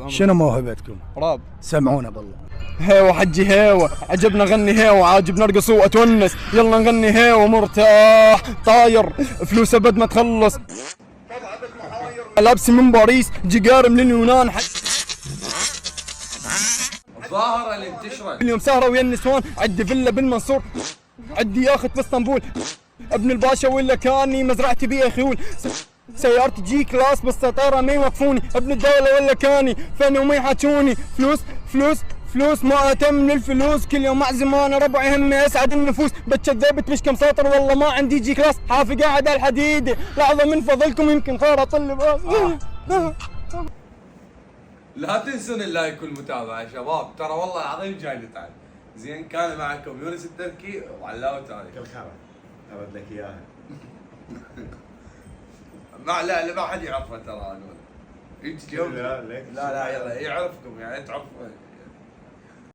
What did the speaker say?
شنو موهبتكم؟ راب. سمعونا بالله. هيوة حجي هيوة، عجبنا غني هيوة، عاجب نرقص واتونس، يلا نغني هيوة، مرتاح طاير فلوس ابد ما تخلص، لابسي من باريس جيجار من اليونان، الظاهرة اللي انتشرت اليوم سهرة ويا النسوان، عندي فيلا بالمنصور، عندي ياخت في اسطنبول، ابن الباشا ولا كاني مزرعتي بيها خيول، سيارتي جي كلاس بس ترى ما يوقفوني، ابن الدولة ولا كاني فاني وما يحاجوني، فلوس فلوس فلوس ما اتم للفلوس، كل يوم اعزم انا ربعي همي اسعد النفوس، بتكذبت مش كم ساطر والله ما عندي جي كلاس، حافي قاعد على الحديدة، لحظة من فضلكم يمكن خير اطلب لا تنسون اللايك والمتابعة يا شباب، ترى والله العظيم جاي نتعب. زين كان معكم يونس التركي وعلاوة تاني. كل خرا ابد لك اياها. لا ما حد يعرفه ترى هذول. لا لا يلا يعرفكم يعني تعرفون.